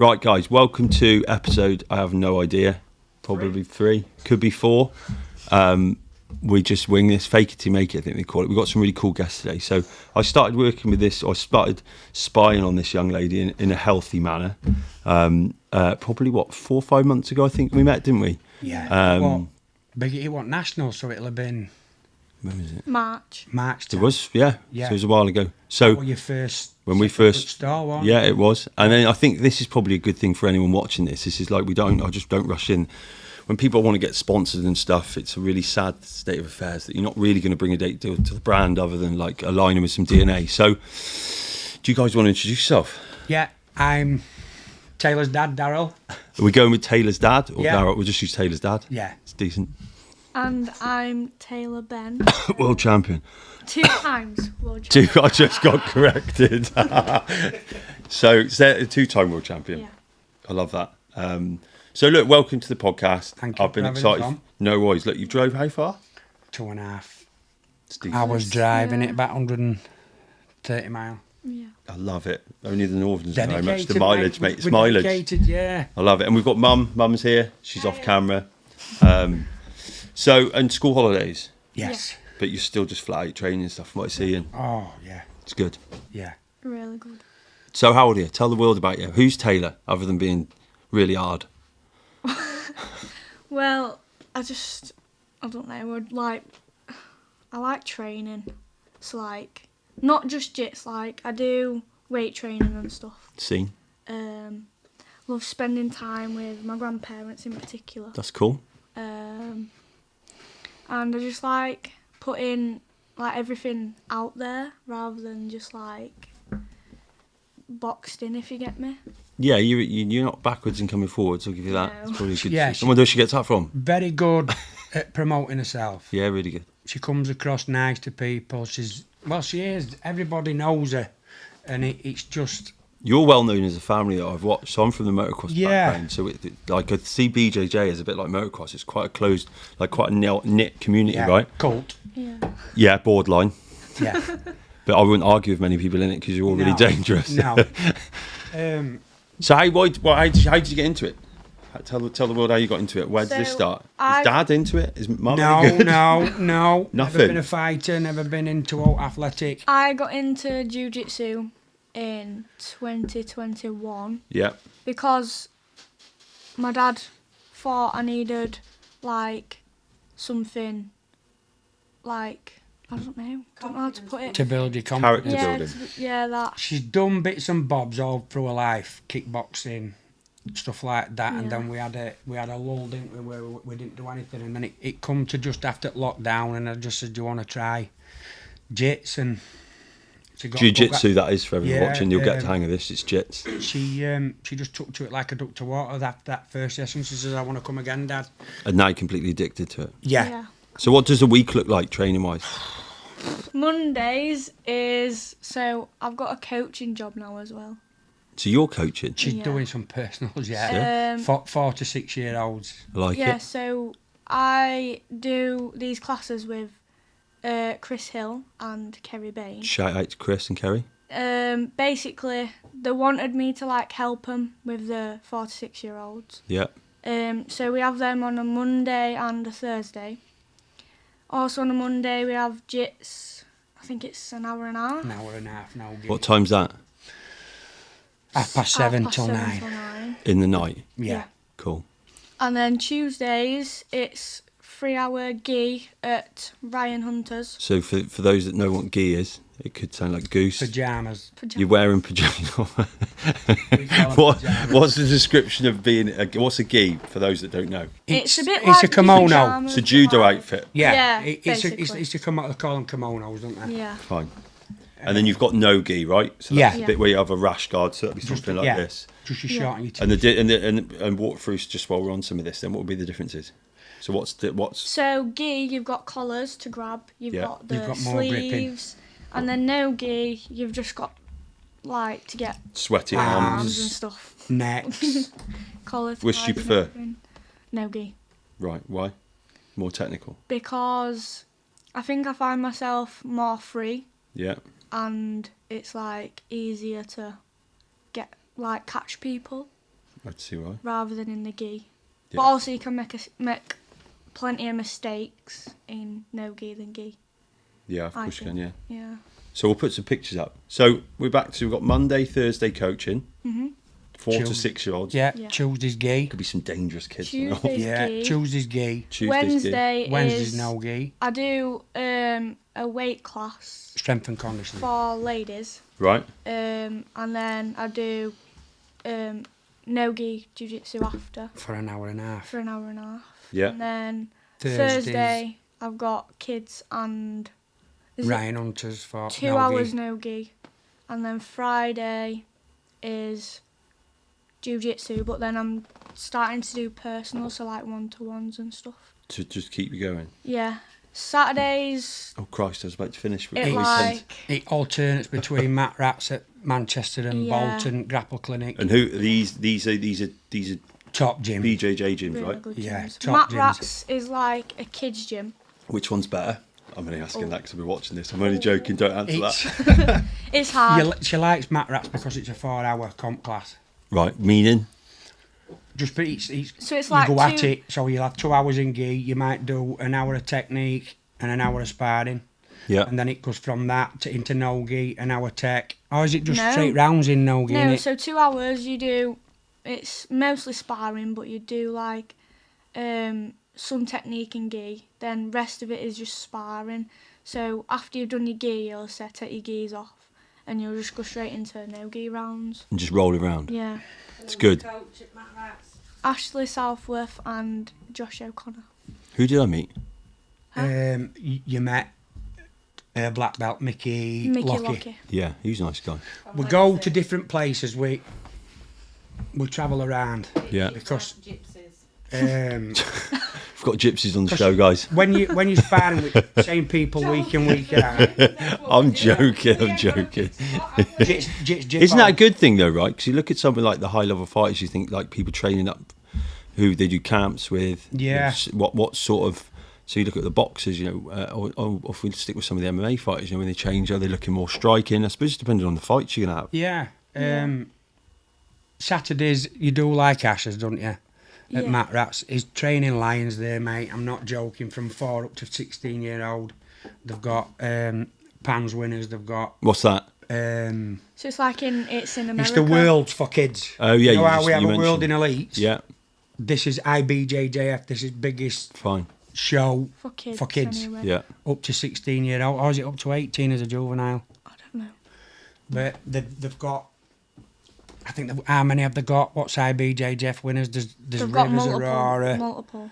Right, guys, welcome to episode, I have no idea, probably 3, could be 4. We just wing this, fake it till you make it, I think they call it. We got some really cool guests today. So I started working with this, I started spying on this young lady in a healthy manner. Probably, 4 or 5 months ago, I think we met, didn't we? Yeah. But it wasn't national, so it'll have been... When was it? March It time. was, yeah. So it was a while ago. So when your first... When we first... Star, wasn't yeah, it was. And then I think this is probably a good thing for anyone watching this. This is like, I just don't rush in. When people want to get sponsored and stuff, it's a really sad state of affairs that you're not really going to bring a date deal to the brand other than like aligning with some DNA. So, do you guys want to introduce yourself? Yeah, I'm Taylor's dad, Daryl. Are we going with Taylor's dad or Yeah. Darryl? We'll just use Taylor's dad. Yeah. It's decent. And I'm Taylor Benn. World champion. 2 times world champion. I just got corrected. So, 2-time world champion. Yeah. I love that. So, look, welcome to the podcast. Thank you I've been for having excited. us on. No worries. Look, you've drove how far? 2.5 It's decent. hours driving Yeah. it, about 130 miles. Yeah. I love it. Only the Northerns know how much Dedicated, the mileage, mate. It's We're mileage. dedicated, yeah. I love it. And we've got Mum. Mum's here. She's off camera. And school holidays. Yes. But you're still just flat out training and stuff from what I see. And Oh, yeah. it's good. Yeah. Really good. So how old are you? Tell the world about you. Who's Taylor, other than being really hard? Well, I don't know, I like training. It's like, not just jits, like, I do weight training and stuff. Scene. Love spending time with my grandparents in particular. That's cool. And I just like putting like everything out there rather than just like boxed in, if you get me. Yeah, you're not backwards and coming forwards. I'll give you that. No. It's probably good. Yeah, I wonder where she gets that from. Very good at promoting herself. Yeah, really good. She comes across nice to people. She is. Everybody knows her. And it's just... You're well known as a family that I've watched. So I'm from the motocross Yeah. background. So I see BJJ as a bit like motocross. It's quite a closed, like quite a knit community, right? Cult. Yeah. Yeah, borderline. Yeah. But I wouldn't argue with many people in it because you're all really No. dangerous. No. So how did you get into it? Tell the world how you got into it. Where did this So, start? Is I- Dad into it? Is Mum any good? No. Nothing. Never been a fighter, never been into athletic. I got into jiu-jitsu in 2021 Yeah. because my dad thought I needed like something like, I don't know how to put it. To build your Character confidence. Yeah, building. yeah, that. She's done bits and bobs all through her life, kickboxing, stuff like that, and Yeah. then we had a lull, didn't we, where we didn't do anything, and then it come to just after lockdown, and I just said, "Do you want to try Jitz?" And she got Jiu-jitsu, that is for everyone Yeah, watching. You'll get the hang of this. It's Jitz. She just took to it like a duck to water. That first session, she says, "I want to come again, Dad." And now you're completely addicted to it. Yeah. So what does a week look like training-wise? Mondays is, so I've got a coaching job now as well. So you're coaching. She's Yeah. doing some personals, yeah. Yeah. 4 to 6 year olds. I like Yeah, it. so I do these classes with Chris Hill and Kerry Bain. Shout out to Chris and Kerry. Basically, they wanted me to like help them with the 4 to 6 year olds. Yeah. So we have them on a Monday and a Thursday. Also on a Monday we have Jitz. I think it's an hour and a half. An hour and a half now. What time's that? 7:30 till 7 9. till 9. In the night. Yeah. Cool. And then Tuesdays it's 3-hour gi at Ryan Hunter's. So for those that know what gi is, it could sound like goose. Pajamas. You're wearing pajamas. We call them pajamas. What's the description of being what's a gi for those that don't know? It's a bit it's like a kimono. pyjamas, It's a judo like- outfit. Yeah, Yeah, it's basically. a kimono. They call them kimonos, don't they? Yeah. Fine. And then you've got no gi, right? So that's Yeah. the bit where you have a rash guard, so it'll be something like yeah. this. Just your Yeah. short and your And t-shirt. and walk through just while we're on some of this. Then what would be the differences? So what's So gi, you've got collars to grab. You've Yeah. got the You've got more gripping. sleeves, and then no gi, you've just got like to get sweaty arms arms? and stuff. Necks. Collar. Which do you ties and prefer? everything. No gi, Right. Why? More technical. because I think I find myself more free, Yeah. and it's like easier to get like catch people. I'd see why. rather than in the gi. Yeah. But also you can make plenty of mistakes in no gi than gi. Yeah, of course you can, yeah. Yeah. So we'll put some pictures up. So we've got Monday, Thursday coaching, 4 to 6 year olds. Yeah, Yeah. Tuesday's gi. Could be some dangerous kids. Tuesday's Yeah, gi. Tuesday's gi. Tuesday's gi. Wednesday's is no gi. I do a weight class Strength and conditioning. for ladies. Right. And then I do no gi jiu-jitsu after For an hour and a half. for an hour and a half. Yeah. And then Thursdays, Thursday I've got kids and is it Ryan Hunters for 2 no hours gi. no gi. And then Friday is jiu-jitsu, but then I'm starting to do personal, so like one-to-ones and stuff. To just keep you going. Yeah. Saturdays, Oh Christ, I was about to finish. it Weekend. like It alternates between Matt Rats at Manchester and Yeah. Bolton Grapple Clinic. And who these are Top gym. BJJ gyms, really right? good Yeah, gyms. top Matt gyms. Rats is like a kids gym. Which one's better? I'm only asking Oh. that because I've been watching this. I'm only joking. Don't answer It's, that. It's hard. she likes Matt Rats because it's a 4-hour comp class. Right. Meaning. Just but it's So it's you like go at two- it. So you'll have 2 hours in gi. You might do an hour of technique and an hour of sparring, Yeah. and then it goes from that to into no gi, an hour tech. Or is it just No. straight rounds in no gi? No, innit? so 2 hours you do, it's mostly sparring, but you do like some technique in gi, then rest of it is just sparring. So after you've done your gi, you'll set your gis off and you'll just go straight into no gi rounds. And just roll around. Yeah. It's good. Ashley Southworth and Josh O'Connor. Who did I meet? You met black belt Mickey Mickey Lockie. Lockie. Yeah, he's a nice guy. We go to different places. We travel around Yeah. because We've got gypsies on the show, guys. when you're sparring with the same people week in week out, I'm joking. I'm joking. Isn't that a good thing though, right? Because you look at something like the high level fighters, you think like people training up, who they do camps with. Yeah. You know, what sort of. So you look at the boxers, you know, or if we stick with some of the MMA fighters, you know, when they change, are they looking more striking? I suppose it's depending on the fights you're gonna have. Yeah. Saturdays you do like Ashes, don't you? At Yeah. Matt Rats, he's training lions there, mate. I'm not joking. From 4 up to 16-year-old, they've got PANS winners. They've got What's that? So it's like it's in America. it's the world for kids. Oh yeah, You know how just- we have you a world in mentioned- elites. Yeah, This is IBJJF. This is biggest fine. show For kids. for kids. Anyway. Yeah, up to 16-year-old. Or is it up to 18 as a juvenile? I don't know. But they've got. I think how many have they got? What's IBJJF winners? There's They've got Rivers multiple. Aurora. Multiple.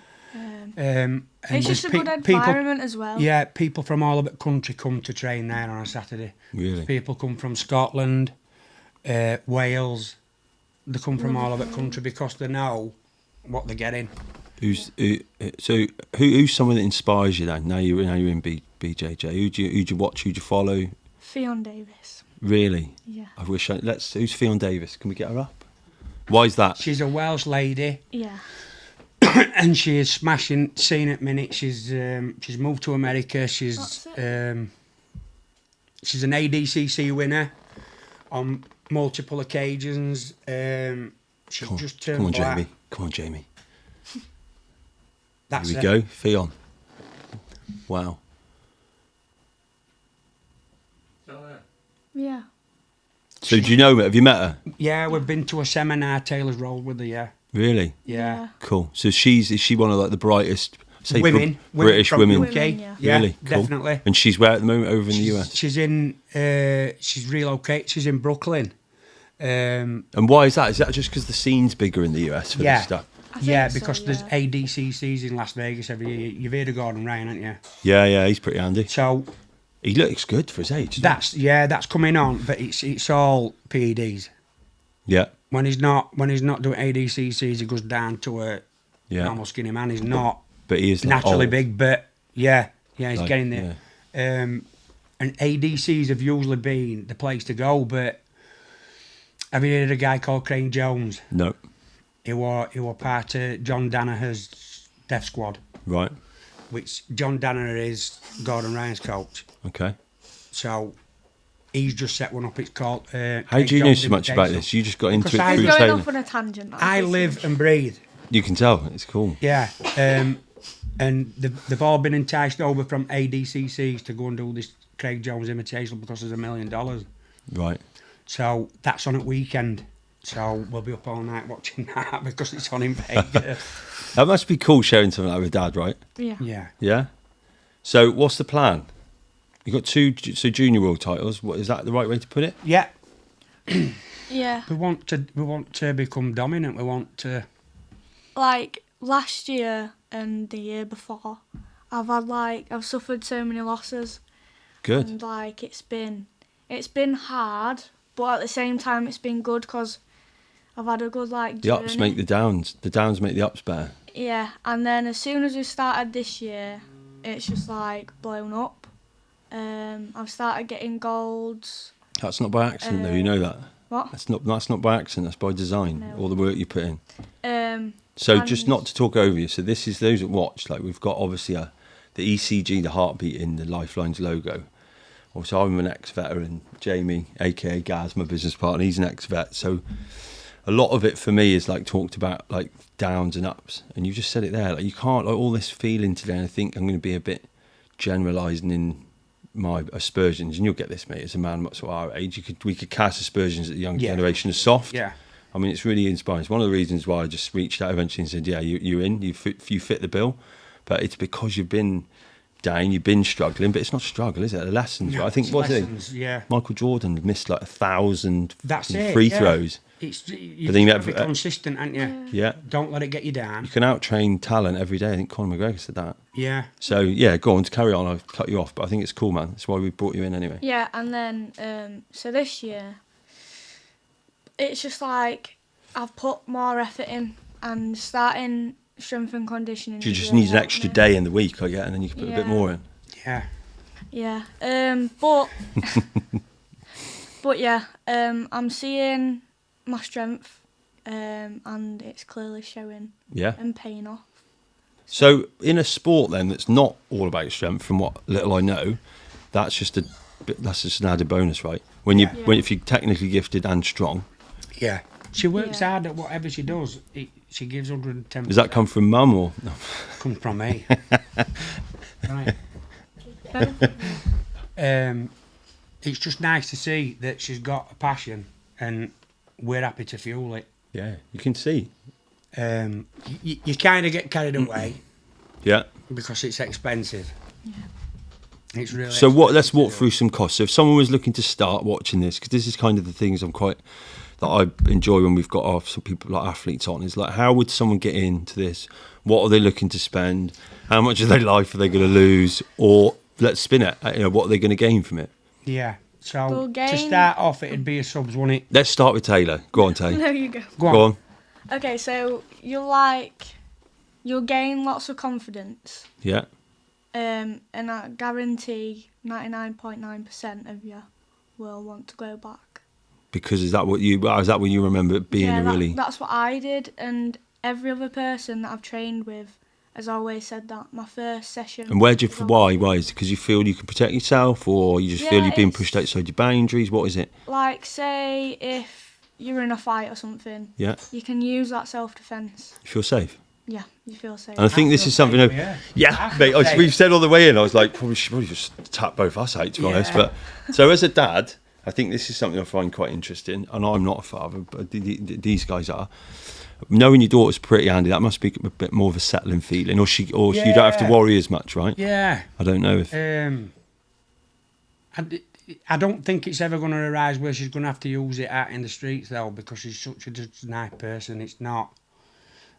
And It's just a there's good people. environment as well. Yeah, people from all over the country come to train there on a Saturday. really. People come from Scotland, Wales. They come from all over the country because they know what they're getting. Who's who's someone that inspires you then? Now you're in BJJ. Who do you watch? Who do you follow? Fionn Davis. Really? Yeah. I wish. Who's Fionn Davis? Can we get her up? Why is that? She's a Welsh lady, Yeah. and she is smashing scene at minute. She's moved to America. She's That's she's an ADCC winner on multiple occasions. She's just turned Come on, black. Jamie. Come on, Jamie. That's Here it. we go. Fionn. Wow. Yeah. So do you know her? Have you met her? Yeah, we've been to a seminar. Taylor's rolled with her. Yeah, Really? yeah. Cool. So is she one of like the brightest say, Women, British from women? UK. Women, Yeah, Really? Cool. definitely. And she's where at the moment? Over in the US. She's in. She's relocated. She's in Brooklyn. And why is that? Is that just because the scene's bigger in the US for Yeah. this stuff? I think Yeah, so, because there's yeah. ADCCs in Las Vegas every year. You've heard of Gordon Ryan, haven't you? Yeah, he's pretty handy. So He looks good for his age. doesn't that's coming on, but it's all PEDs. he? Yeah, When he's not doing ADCCs, he goes down to a yeah. normal skinny man. He's not But he is like, naturally old. big, but yeah, he's Like, getting there. And ADCs have usually been the place to go. But have you heard of a guy called Crane Jones? No, He was part of John Danaher's Death Squad, right. which John Danaher is Gordon Ryan's coach. Okay. So he's just set one up. It's called. How do you know so much about this? You just got into Because it I- through He's going training. off on a tangent. I live and breathe. You can tell. It's cool. Yeah. And they've all been enticed over from ADCCs to go and do this Craig Jones Invitational because there's $1 million. Right. So that's on at weekend. So we'll be up all night watching that because it's on in Vegas. That must be cool sharing something like with Dad, right? Yeah. Yeah. Yeah. So what's the plan? You got 2 junior world titles. What is that the right way to put it? Yeah. Yeah. We want to become dominant. We want to. Like last year and the year before, I've suffered so many losses. Good. And like it's been hard, but at the same time it's been good because I've had a good like The ups journey. make the downs. The downs make the ups better. Yeah, and then as soon as we started this year, it's just like blown up. I've started getting golds. That's not by accident, though. You know that. What? That's not by accident. That's by design. No. All the work you put in. So And- just not to talk over you. So this is those that watch. Like we've got obviously the ECG, the heartbeat in the Lyfelinez logo. Also, I'm an ex-veteran. Jamie, aka Gaz, my business partner, he's an ex-vet. So a lot of it for me is like talked about like downs and ups. And you just said it there. Like you can't like all this feeling today. And I think I'm going to be a bit generalising in my aspersions, and you'll get this, mate. As a man much our age, we could cast aspersions at the younger Yeah. generation as soft. Yeah. I mean, it's really inspiring. It's one of the reasons why I just reached out eventually and said, "Yeah, you're in. You fit the bill." But it's because you've been down, you've been struggling. But it's not struggle, is it? The lessons. No, right? I think it's what's lessons, yeah. Michael Jordan missed like 1,000 That's it. free yeah. throws. It's But you then you got to be never- consistent, aren't you? Yeah, Don't let it get you down. you can out-train talent every day. I think Conor McGregor said that. Yeah. So yeah, go on to carry on. I've cut you off, but I think it's cool, man. That's why we brought you in anyway. Yeah, and then so this year, it's just like I've put more effort in and starting strength and conditioning. You has just really need an helped extra me. day in the week, I get, and then you can put a bit Yeah. more in. Yeah. Yeah, but but yeah, I'm seeing my strength, and it's clearly showing Yeah. and paying off. So in a sport then that's not all about strength, from what little I know, that's just an added bonus, right? When Yeah. if you're technically gifted and strong, Yeah. She works Yeah. hard at whatever she does. She gives 110%. does that come from mum or? No. Comes from me. Right. It's just nice to see that she's got a passion and we're happy to fuel it. Yeah, you can see. You kind of get carried away Yeah. because it's expensive. It's really So what? Let's walk expensive to through some costs. So if someone was looking to start watching this, because this is kind of the things that I enjoy when we've got some people like athletes on, is like, how would someone get into this? What are they looking to spend? How much of their life are they going to lose? Or let's spin it. What are they going to gain from it? do. Yeah. So We'll to gain- start off, it'd be a subs, wouldn't it? Let's start with Taylor. Go on, Taylor. There you go. Go on. Go on. Okay, so you'll gain lots of confidence, Yeah. and I guarantee 99.9% of you will want to go back. Because is that what you remember it being Yeah, a really? that's what I did, and every other person that I've trained with has always said that. My first session. And why is it because you feel you can protect yourself, or you just feel Yeah, you've been it's- pushed outside your boundaries? What is it? Like, say if you're in a fight or something, Yeah, you can use that self-defense. you feel safe. Yeah, you feel safe. And I think this feel is something. safe, that- yeah. yeah, I mate. feel safe. We've said all the way in. I was like, probably just tap both us out, to be honest. Yeah. But so as a dad, I think this is something I find quite interesting. And I'm not a father, but these guys are. Knowing your daughter's pretty handy, that must be a bit more of a settling feeling, or you don't have to Yeah. worry as much, right? Yeah. I don't know if. I don't think it's ever going to arise where she's going to have to use it out in the streets, though, because she's such a nice person. It's not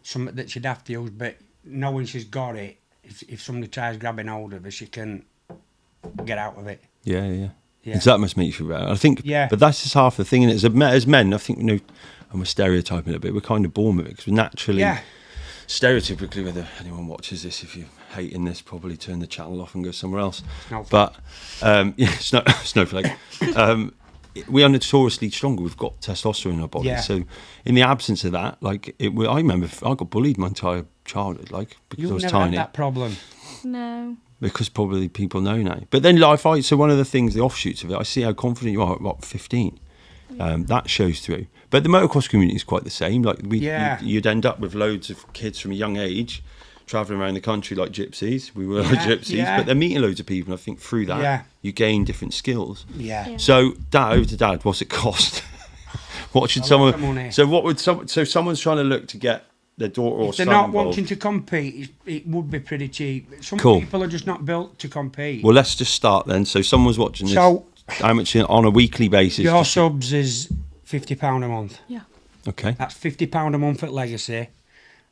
something that she'd have to use, but knowing she's got it, if somebody tries grabbing hold of her, she can get out of it. Yeah. Yeah. So that must make you feel better. I think, Yeah. but that's just half the thing. And as men, I think, I'm a stereotyping a bit. We're kind of born with it because we're naturally, Yeah. stereotypically, whether anyone watches this, if you're hating this, probably turn the channel off and go somewhere else. Snowflake. But, snowflake. We are notoriously stronger. We've got testosterone in our body. Yeah. So in the absence of that, I remember I got bullied my entire childhood, because I You've was never tiny. had that problem. No. Because probably people know now. But then so one of the things, the offshoots of it, I see how confident you are at, what, 15. That shows through. But the motocross community is quite the same. Like you'd end up with loads of kids from a young age travelling around the country like gypsies. We were like gypsies, but they're meeting loads of people. And I think through that, you gain different skills. Yeah. So, over to Dad, what's it cost? What should someone... So what would so someone's trying to look to get their daughter or son involved. If they're not involved. wanting to compete, it would be pretty cheap. Some Cool. people are just not built to compete. Well, let's just start then. So someone's watching this. So how much on a weekly basis? your subs is £50 a month. Yeah. Okay. That's £50 a month at Legacy.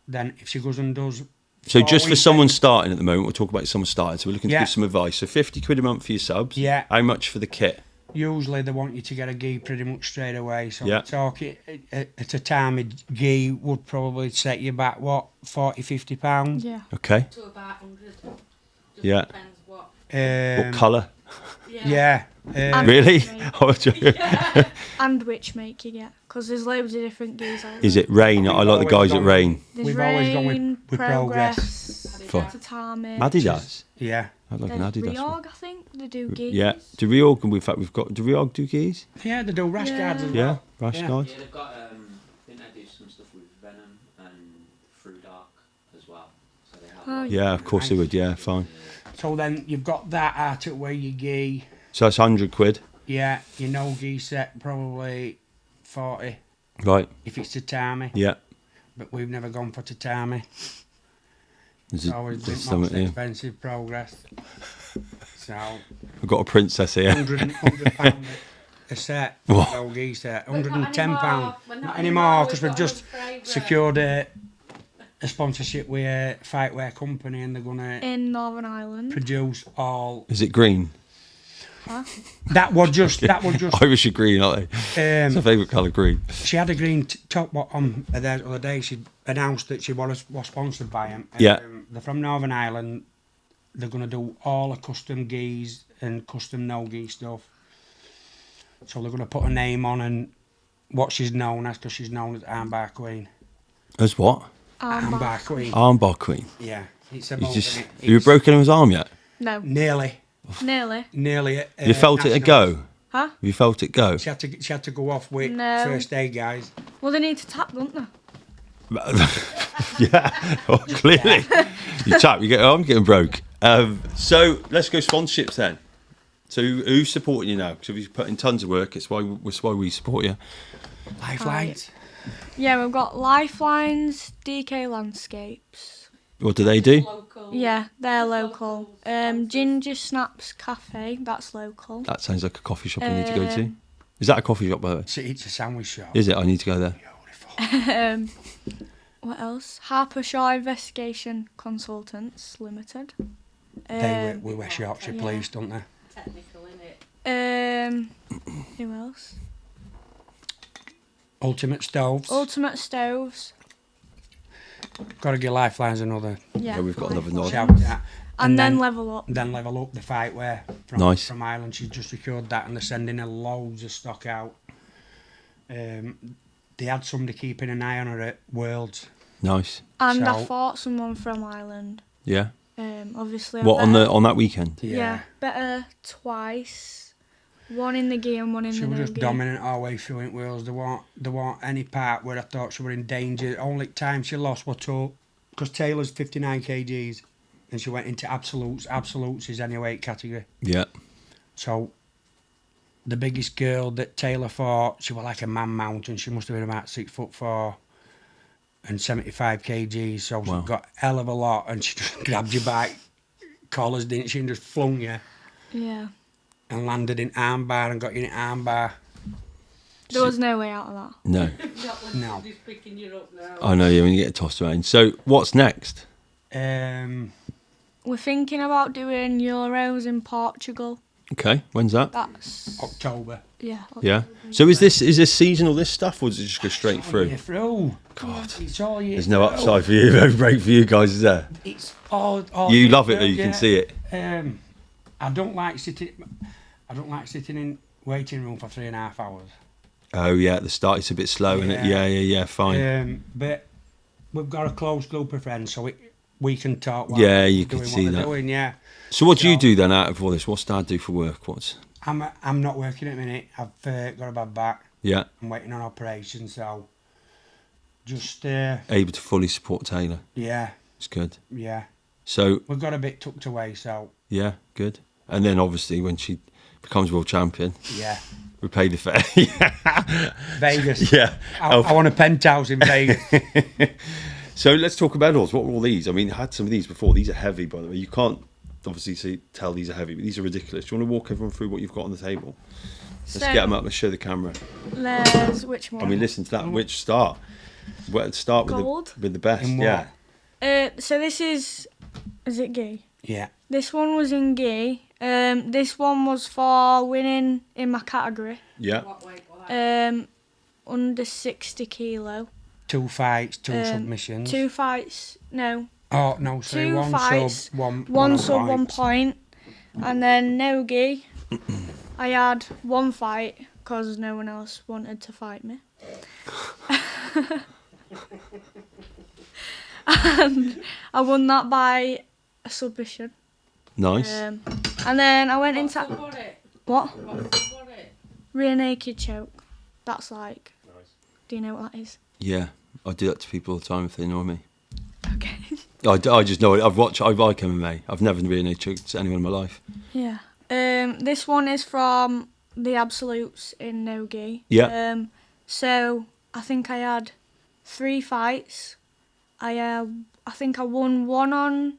Then if she goes and does... So just for someone starting at the moment, we'll talk about someone starting. So we're looking to Yeah. give some advice. So £50 a month for your subs. Yeah. How much for the kit? Usually they want you to get a gi pretty much straight away. So Yeah. talking a tatami gi would probably set you back, what, £40-50? Yeah. Okay. To about 100. Just Yeah. depends what. What colour? Yeah. Really? Oh, And which make you get? Because there's loads of different gears out there. Is it Rain? I like the guys at Rain. There's We've Rain, always gone with Progress, For- Tatami. Adidas. Yeah. I like an There's Adidas one. Reorg, I think. They do gears. Yeah. Do Reorg, in fact, we've got... Do Reorg do geese? Yeah, they do rash Yeah. guards as Yeah. well. Rash Yeah. guards. Yeah, they've got, I think they do some stuff with Venom and Through Dark as well. So they have Oh, like, Yeah, of course they would. Yeah, fine. So then you've got that out at where you gi. So that's £100. Yeah, your no gi set probably 40 Right. if it's tatami. Yeah. But we've never gone for tatami. There's It's always been there's most something here. expensive Progress. So I've got a princess here. £100 a set, What? no gi set. But not £110. anymore. We're Not anymore because we've we've got just another favourite. secured a sponsorship with a fightwear company and they're going to In Northern Ireland. produce all. Is it green? Huh? That was just. Irish are green, aren't they? It's my favourite colour, green. She had a green top on there the other day. She announced that she was sponsored by them. Yeah. They're from Northern Ireland. They're going to do all the custom gis and custom no-gi stuff. So they're going to put a name on and what she's known as, because she's known as Armbar Queen. As what? Armbar Queen. Armbar queen. Yeah. It's You about just... it. You broken his arm yet? No. Nearly. Nearly. You felt it go? Huh? You felt it go? She had to go off with No. first aid guys. Well, they need to tap, don't they? Yeah, oh, clearly. You tap, you get your arm getting broke. So let's go sponsorships then. So who's supporting you now? Because if you put in tons of work, it's why we support you. Lifelines. Yeah, we've got Lyfelinez, DK Landscapes. What do they do? Local. Yeah, they're local. Ginger Snaps Cafe, that's local. That sounds like a coffee shop I need to go to. Is that a coffee shop, by the way? It's a sandwich shop. Is it? I need to go there. What else? Harshaw Investigation Consultants Limited. They we West Yorkshire yeah. Police, don't they? Technical, innit? Who else? Ultimate Stoves. Ultimate Stoves. Got to give Lifelines another Yeah, we've got another nod. shout out. And then Level Up. Then Level Up, the fightwear Nice. from Ireland. She's just secured that and they're sending her loads of stock out. They had somebody keeping an eye on her at Worlds. Nice. And I So- fought someone from Ireland. Yeah. Obviously. What on that weekend? Yeah, better twice. One in the gi and one in She the was no just gi. dominant all the way through in Wales. There weren't any part where I thought she were in danger. Only time she lost was to, because Taylor's 59 kgs and she went into absolutes. Absolutes is any weight category. Yeah. So the biggest girl that Taylor fought, she was like a man mountain. She must have been about 6'4" and 75 kgs. So Wow. she got a hell of a lot and she just grabbed you by collars, didn't she, and just flung you Yeah. and landed in armbar and got you in armbar. There was no way out of that. No. Not when No. somebody's picking you up now. I know, yeah, when you get tossed around. So what's next? We're thinking about doing Euros in Portugal. Okay, when's that? That's October. yeah. Yeah. So is this seasonal, this stuff, or does it just go straight through? Year through. God. It's all year There's no through. upside for you, no break for you guys, is there? It's all You year love it, through, though, you can yeah. see it. I don't like sitting in waiting room for 3.5 hours. Oh yeah, at the start it's a bit slow, isn't it? Yeah. Yeah, fine. But we've got a close group of friends, so we can talk while Yeah, you doing can what see they're that. doing, yeah. So what do you So- do then out of all this? What's Dad do for work? I'm not working at the minute. I've got a bad back. Yeah, I'm waiting on operation, so just able to fully support Taylor. yeah, It's good. yeah. So We've got a bit tucked away, so yeah, good. And then obviously when she becomes world champion, yeah. repay the fare. Yeah. Vegas. Yeah. I want a penthouse in Vegas. So let's talk about medals. What were all these? I mean, I had some of these before. These are heavy, by the way. You can't obviously tell these are heavy, but these are ridiculous. Do you want to walk everyone through what you've got on the table? Let's get them up. Let's show the camera. There's which one? I mean, listen to that. Which start? Well, start Gold. with the best. In Yeah. So this is it gi? Yeah. This one was in gi. This one was for winning in my category. Yeah. Under 60 kilo. 2 fights, 2 submissions. 2 fights. No. Oh no, sorry, 2 one fights. sub, one One sub, point. 1 point. And then no gi. I had 1 fight because no one else wanted to fight me. And I won that by a submission. Nice. And then I went into what? Rear naked choke. That's like. Do you know what that is? Yeah. I do that to people all the time if they annoy me. Okay. I just know it. I like MMA. I've never really choked anyone in my life. Yeah. This one is from the Absolutes in no gi. Yeah. So I think I had 3 fights. I think I won one on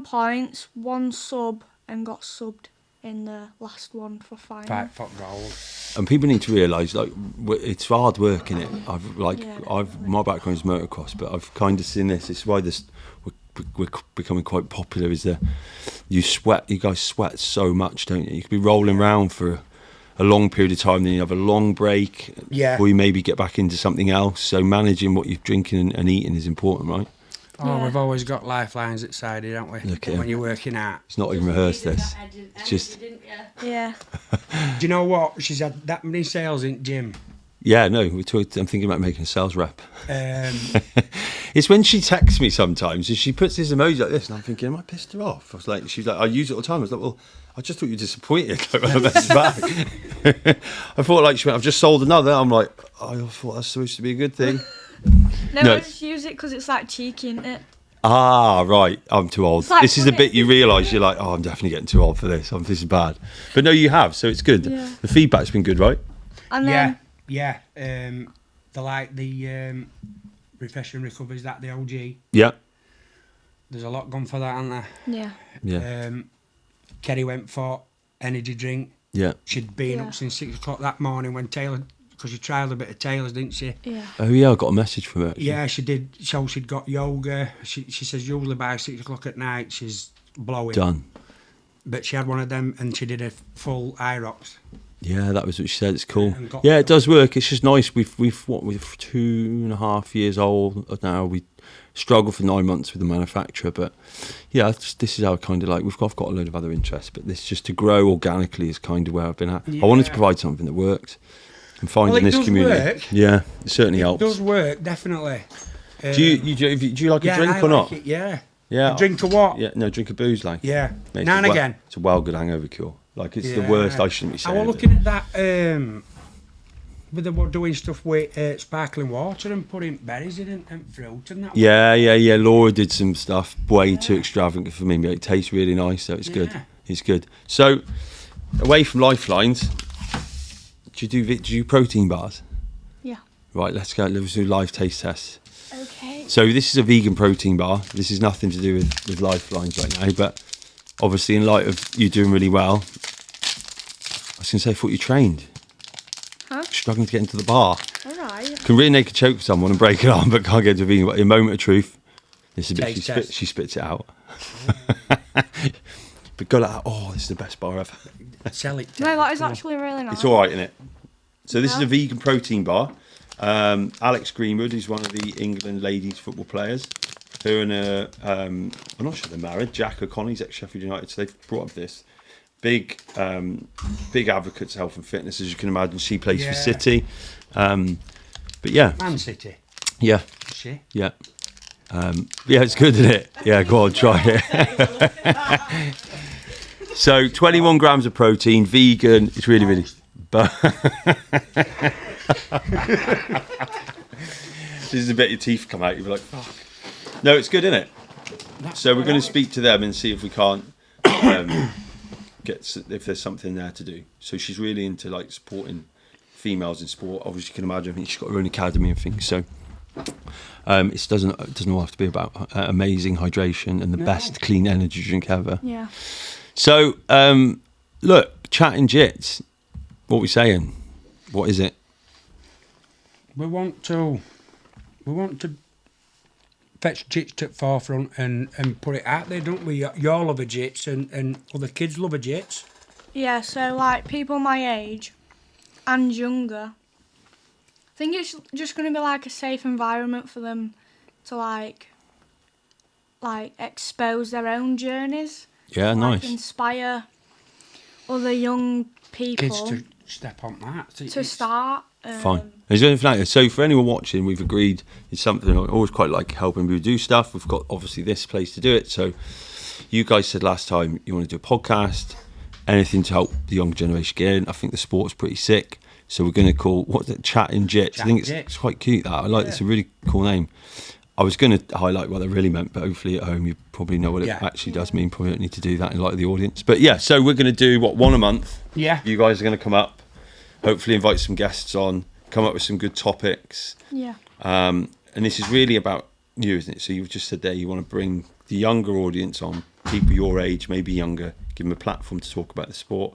points, 1 sub, and got subbed in the last one for final. Fight for gold. And people need to realise, like, it's hard work, innit? Yeah, My background is motocross, but I've kind of seen this. It's why we're becoming quite popular. Is that you guys sweat so much, don't you? You could be rolling around for a long period of time, then you have a long break, Yeah. or you maybe get back into something else. So managing what you're drinking and eating is important, right? Oh, Yeah. we've always got lifelines at side, haven't we? Look at When him. you're working out. It's not even rehearsed. This. It's just. Yeah. Do you know what? She's had that many sales in gym. Yeah, no. I'm thinking about making a sales rep. Um, It's when she texts me sometimes and she puts this emoji like this, and I'm thinking, am I pissed her off? She's like, I use it all the time. I was like, well, I just thought you were disappointed. Like, when I messaged back. I thought, like, she went, I've just sold another. I'm like, I thought that's supposed to be a good thing. No, No. I just use it because it's like cheeky, isn't it? Ah, right. I'm too old. It's like This is the funny. bit you realise you're like, oh, I'm definitely getting too old for this. This is bad. But no, you have, so it's good. Yeah. The feedback's been good, right? And then yeah. The refresh and recovery, is that the OG? Yeah. There's a lot gone for that, aren't there? yeah. Yeah. Kerry went for energy drink. Yeah. She'd been Yeah. up since 6 o'clock that morning when Taylor, because she trialled a bit of Taylor's, didn't she? Yeah. Oh, yeah, I got a message from her. actually. Yeah, she did. So she'd got yoga. She says usually by 6 o'clock at night she's blowing. Done. But she had one of them and she did a full IROX. Yeah, that was what she said. It's cool. And got- Yeah, it does work. It's just nice. We're 2.5 years old now. We struggled for 9 months with the manufacturer, but yeah, this is our kind of like I've got a load of other interests, but this just to grow organically is kind of where I've been at. I wanted to Yeah. provide something that worked, and finding Well, it this does community. work. Yeah, it certainly helps. It does work, definitely. Do you like a drink I or like not? It, yeah. Yeah, A drink of what? Yeah, no, drink of booze, like. Yeah. Mate, Now and it's a again. It's a well good hangover cure. Like it's the Yeah. worst. I shouldn't be I saying. was it. looking at that with the doing stuff with sparkling water and putting berries in and fruit and that. Yeah. Laura did some stuff way too extravagant for me, but it tastes really nice, so it's good. Yeah. It's good. So, away from Lifelines, do you do protein bars? Yeah. Right, let's go. Let's do live taste tests. Okay. So this is a vegan protein bar. This is nothing to do with Lifelines right now, but obviously in light of you doing really well, I was going to say I thought you trained. Huh? Struggling to get into the bar. All right. Can really naked choke someone and break it arm, but can't get to a vegan. But in a moment of truth, this is a bit Taste test. she spits it out. But go like that. Oh, this is the best bar ever. Sell it. No, that is actually really nice. It's all right, isn't it? So this is Yeah. a vegan protein bar. Alex Greenwood is one of the England ladies football players. Her and I'm not sure they're married. Jack O'Connor's ex-Sheffield United. So they've brought up this big advocates of health and fitness, as you can imagine. She plays for Yeah. City. But yeah, Man City. yeah, Is she? yeah. Yeah, it's good, isn't it? Yeah, go on, try it. So 21 grams of protein, vegan. It's really, really. But this is a bit your teeth come out. You'll be like, fuck. No, it's good, isn't it? So we're going to speak to them and see if we can't if there's something there to do. So she's really into like supporting females in sport. Obviously, you can imagine. I think she's got her own academy and things. So it doesn't all have to be about amazing hydration and the best clean energy drink ever. Yeah. So look, chatting Jitz. What are we saying? What is it? We want to fetch Jitz to the forefront and put it out there, don't we? You all love a Jitz and other kids love a Jitz. Yeah, so like people my age and younger, I think it's just going to be like a safe environment for them to like expose their own journeys. Yeah, like, nice. Inspire other young people Kids to step on that. to start. Fine. Is there anything like that? So for anyone watching, we've agreed it's something I always quite like helping people do stuff. We've got obviously this place to do it. So you guys said last time you want to do a podcast, anything to help the young generation get in. I think the sport's pretty sick. So we're going to call, what's it, Chatting Jitz. I think it's quite cute that. I like It's a really cool name. I was going to highlight what that really meant, but hopefully at home you probably know what it actually does mean. Probably don't need to do that in light of the audience. But yeah, so we're going to do, one a month? Yeah. You guys are going to come up, hopefully invite some guests on, come up with some good topics. Yeah. And this is really about you, isn't it? So you've just said there you want to bring the younger audience on, people your age, maybe younger, give them a platform to talk about the sport.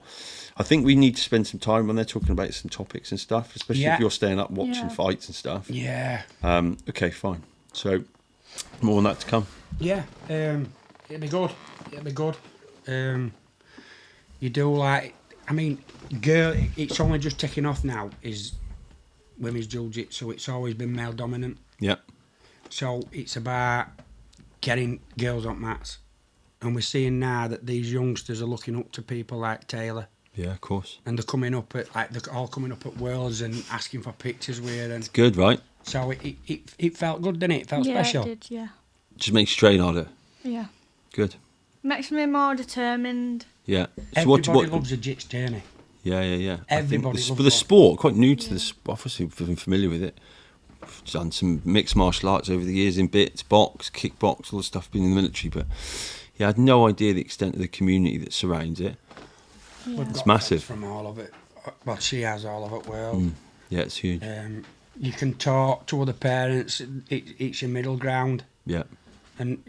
I think we need to spend some time when they're talking about some topics and stuff, especially if you're staying up watching fights and stuff. Yeah. Okay, fine. So more on that to come. Yeah. It'll be good. It'll be good. You do like, I mean, girl, it's only just taking off now, is women's jiu-jitsu, so it's always been male dominant. Yeah. So it's about getting girls on mats. And we're seeing now that these youngsters are looking up to people like Taylor. Yeah, of course. And they're coming up at, like, they're all coming up at Worlds and asking for pictures with her. And Good, right? so it felt good, didn't it? It felt special. Yeah, it did, yeah. Just makes you train harder. Yeah. Good. Makes me more determined. Yeah. So Everybody loves a Jitz journey. Yeah. Everybody loves loves the it. sport, quite new to this. Obviously, we've been familiar with it. I've done some mixed martial arts over the years in bits, box, kickbox, all the stuff, been in the military. But yeah, I had no idea the extent of the community that surrounds it. Yeah. We've It's got massive. friends from all of it. Well, she has all of it. Well, Yeah, it's huge. you can talk to other parents. It's your middle ground, Yeah. and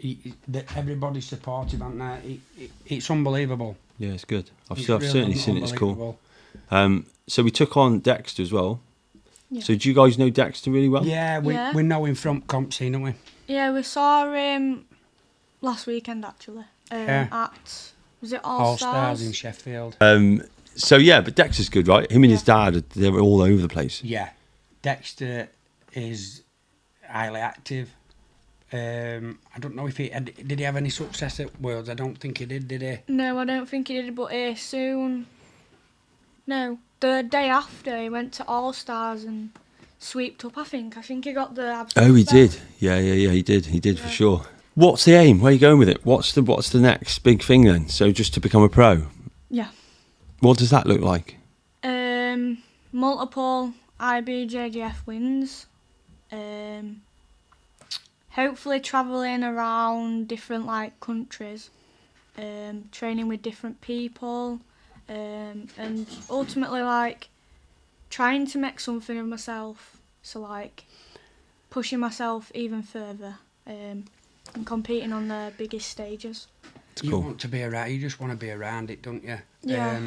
everybody's supportive, aren't they? It's unbelievable. Yeah, it's good. I've It's certainly really seen it. It's cool. unbelievable. So we took on Dexter as well. Yeah. So do you guys know Dexter really well? Yeah, we know him from comp scene, don't we? Yeah, we saw him last weekend actually. At, was it All Stars in Sheffield. So yeah, but Dexter's good, right? Him and his dad, they were all over the place. Yeah, Dexter is highly active. I don't know if did he have any success at Worlds? I don't think he did he? No, I don't think he did, but soon. No, the day after he went to All Stars and sweeped up. I think he got the. Oh, he best. did. Yeah, he did for sure. What's the aim? Where are you going with it? What's the next big thing then? So just to become a pro? Yeah. What does that look like? Multiple IBJJF wins. Hopefully travelling around different like countries, training with different people, and ultimately like trying to make something of myself. So like pushing myself even further, and competing on the biggest stages. You want to be around. You just want to be around it, don't you? Yeah.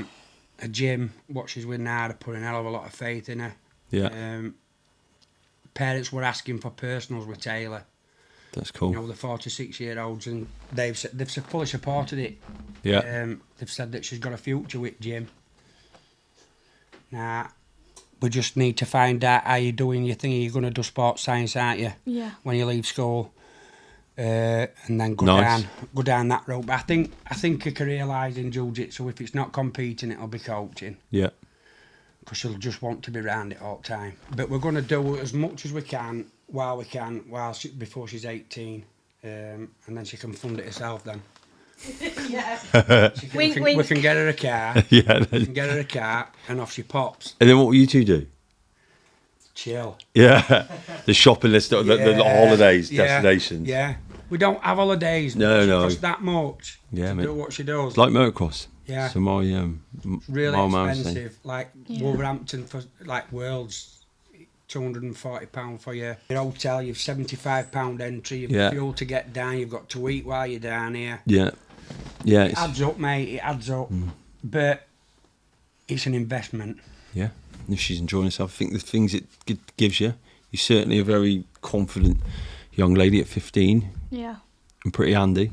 A gym, what she's with now, they're putting a hell of a lot of faith in her. Yeah. Parents were asking for personals with Taylor. That's cool. You know, the 46-year-olds, and they've fully supported it. Yeah. They've said that she's got a future with gym. Now, we just need to find out how you're doing your thing. You're going to do sports science, aren't you? Yeah. When you leave school. And then go down that road. But I think a career lies in jiu-jitsu. If it's not competing, it'll be coaching. Yeah. Because she'll just want to be around it all the time. But we're going to do as much as we can while we can, before she's 18, and then she can fund it herself then. Wink, We wink. can get her a car. Yeah. We can get her a car, and off she pops. And then what will you two do? Chill. Yeah. The shopping list, the holidays, Yeah, destinations. Yeah. We don't have holidays. No, It no. costs that much Yeah, to mate. do what she does. It's like motocross. Yeah. So my Really my mum was saying- expensive. Like Yeah. Wolverhampton for like Worlds, £240 for your hotel. You've £75 entry. You've Yeah. fuel to get down. You've got to eat while you're down here. Yeah. Yeah. It adds up, mate. It adds up. But it's an investment. Yeah. And if she's enjoying herself, I think the things it gives you, you're certainly a very confident young lady at 15 Yeah. and pretty handy.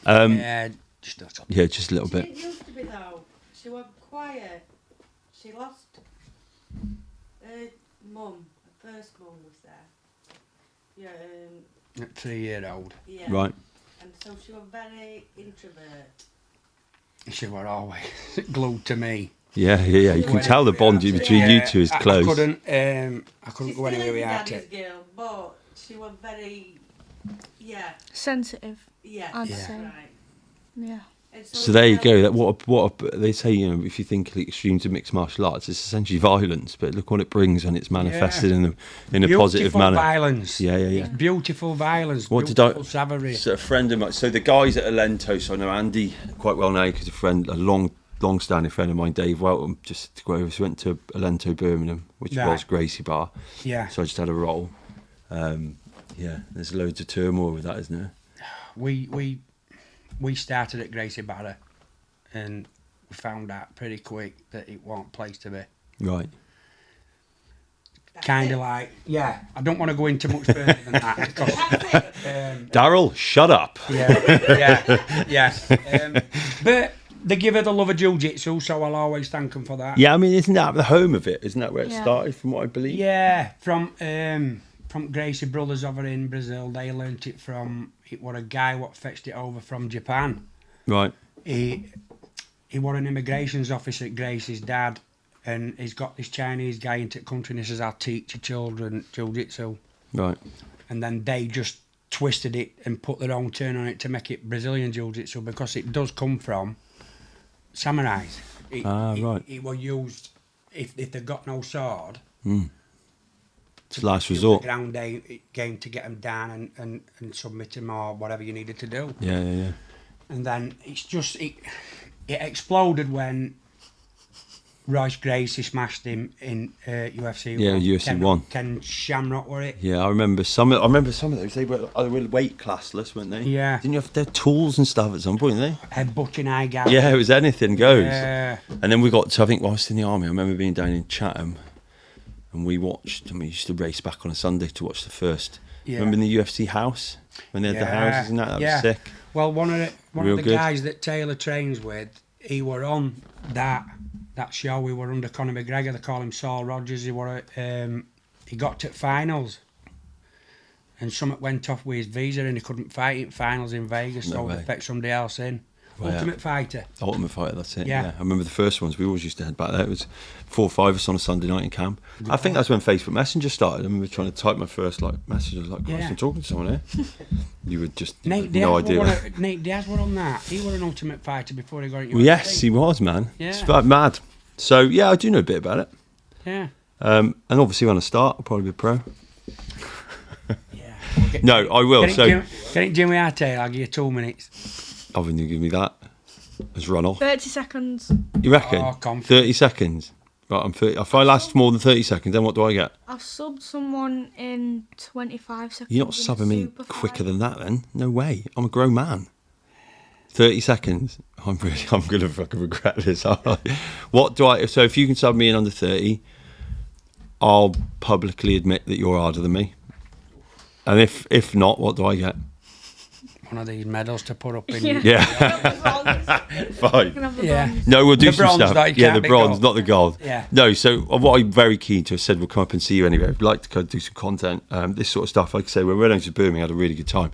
Yeah, just not up. Yeah, just a little She bit. didn't used to be though. She was quiet. She lost her mum. Her first mum was there. Yeah, At 3-year-old. yeah. Right. And so she was very introvert. She was always glued to me. Yeah. You can tell the bond between you two is close. I couldn't She go anywhere still is without daddy's it. girl, but she was very, yeah, Sensitive. yeah, I'd Yeah. say. right. Yeah. And So there you go. That what they say. You know, if you think of the extremes of mixed martial arts, it's essentially violence. But look what it brings when it's manifested in a positive Beautiful manner. violence. Yeah. Beautiful violence. What did beautiful savagery. So a friend of mine. So the guys at Alento. So I know Andy quite well now because a long-standing friend of mine, Dave Welton, just to go over. So went to Alento Birmingham, which Right. was Gracie Bar. Yeah. So I just had a roll. Yeah, there's loads of turmoil with that, isn't there? We started at Gracie Barra, and we found out pretty quick that it wasn't a place to be. Right. Kind of like, yeah. I don't want to go into much further than that because, Daryl, shut up. yeah. But they give her the love of jiu-jitsu, so I'll always thank them for that. Yeah, I mean, isn't that the home of it? Isn't that where it Yeah. started, from what I believe? Yeah, from Gracie Brothers over in Brazil. They learnt it from. It was a guy what fetched it over from Japan. Right. He was an immigrations officer at Gracie's dad, and he's got this Chinese guy into the country, and he says, "I'll teach your children jiu-jitsu." Right. And then they just twisted it and put their own turn on it to make it Brazilian jiu-jitsu because it does come from samurais. Right. It was used if they got no sword. It's last Do resort. the ground game to get them down and submit them or whatever you needed to do. Yeah. And then it's just it exploded when Royce Gracie smashed him in UFC. Yeah, UFC 1. Ken Shamrock were it? Yeah, I remember some of those. They were weight classless, weren't they? Yeah. Didn't you have their tools and stuff at some point, didn't Head butching eye gap. they? Yeah, it was anything goes. Yeah. And then we got to, I think, whilst in the army, I remember being down in Chatham, and we used to race back on a Sunday to watch the first. Yeah. Remember in the UFC house when they had the houses and that? That was sick. Well, one of Real the good. guys that Taylor trains with, he were on that show. We were under Conor McGregor. They call him Saul Rogers. He got to finals, and something went off with his visa, and he couldn't fight in finals in Vegas. No so way. they picked somebody else in. Wow. Ultimate Fighter. Ultimate Fighter, that's it. Yeah. Yeah. I remember the first ones. We always used to head back there. It was 4 or 5 of us on a Sunday night in camp. I think that's when Facebook Messenger started. I remember trying to type my first message. I was like, Yeah. I'm talking to someone here. You would just Nate no Diaz idea. Nate Diaz were on that. He were an Ultimate Fighter before he got into Well, yes, he was, man. Yeah. It's like mad. So yeah, I do know a bit about it. Yeah. And obviously when I start, I'll probably be a pro. Yeah. No, I will. So Get it Jimmy Arte. I'll give you 2 minutes. I wouldn't give me that as run off. 30 seconds. You reckon? Oh, confident. 30 seconds. Right, I'm 30. If I last more than 30 seconds, then what do I get? I've subbed someone in 25 seconds. You're not in a subbing me super quicker fight. than that, then. No way. I'm a grown man. 30 seconds. I'm gonna fucking regret this. What do I? So if you can sub me in under 30, I'll publicly admit that you're harder than me. And if not, what do I get? One of these medals to put up in. Yeah. Yeah. You Fine. can have the Yeah. bronze. No, we'll do The some bronze, stuff. though, you Yeah, can't the be bronze, gold. not the gold. Yeah. No, so what I'm very keen to, I said we'll come up and see you anyway. I'd like to go do some content. This sort of stuff, like I say, when we went over to Birmingham, I had a really good time.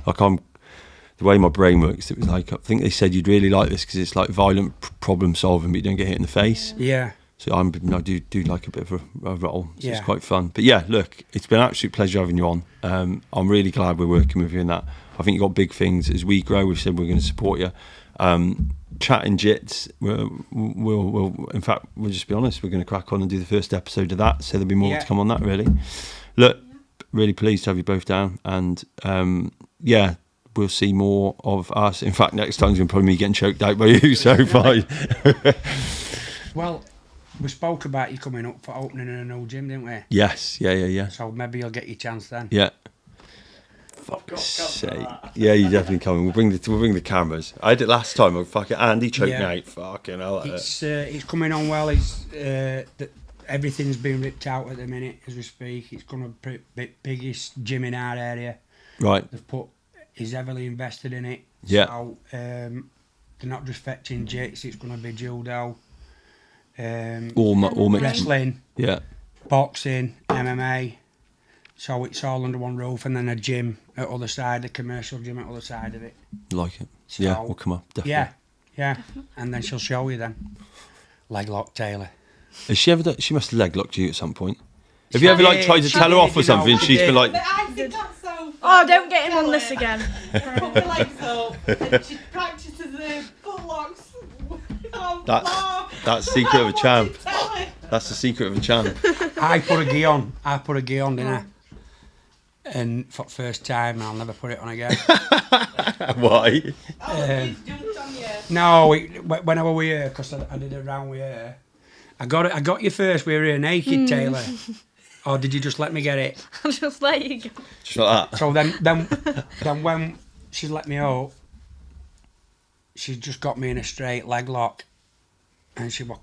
The way my brain works, it was like, I think they said you'd really like this because it's like violent problem solving, but you don't get hit in the face. Yeah. So I do like a bit of a roll. So Yeah. it's quite fun. But yeah, look, it's been an absolute pleasure having you on. I'm really glad we're working with you in that. I think you've got big things. As we grow, we've said we're going to support you. Chatting Jits, we'll in fact, we'll just be honest, we're going to crack on and do the first episode of that. So there'll be more to come on that, really. Look, really pleased to have you both down. And we'll see more of us. In fact, next time's going to probably be getting choked out by you, so fine. Well, we spoke about you coming up for opening in a new gym, didn't we? Yes, yeah. So maybe you'll get your chance then. Yeah. Fuck's sake. Yeah, you definitely coming. We'll bring the cameras. I did it last time. Andy choked me out. Fucking hell. It's coming on well. Everything's being ripped out at the minute as we speak. It's going to be biggest gym in our area. Right. He's heavily invested in it. Yeah. So they're not just fetching Jitz. It's going to be judo. All mixed. Wrestling, boxing, MMA, so it's all under one roof, and then a gym at other side, a commercial gym at other side of it. Like it. So, yeah, we'll come up, definitely. Yeah, and then she'll show you then. Leg lock Taylor. Has she ever done, she must have leg locked you at some point. Have you ever tried to tell her off or something and she's been like... I think that's so funny. Oh, don't get him on this again. Put my legs up and she practices the foot locks. That's secret of a champ. That's the secret of a champ. I put a gi on, didn't I? And for the first time, I'll never put it on again. Why? Jumped on you. No, when I was with her, because I did a round with her. I got you first. We were here naked, Taylor. Or did you just let me get it? I'll just let you go. Just like that. So then when she's let me out, she's just got me in a straight leg lock, and she was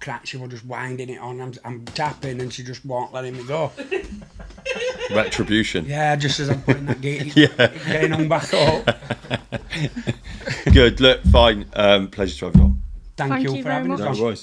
just winding it on. I'm tapping, and she just won't letting me go. Retribution. Yeah, just as I'm putting that gate, getting on back up. Good. Look, fine. Pleasure to have you on. Thank you for very having us much. on. No worries.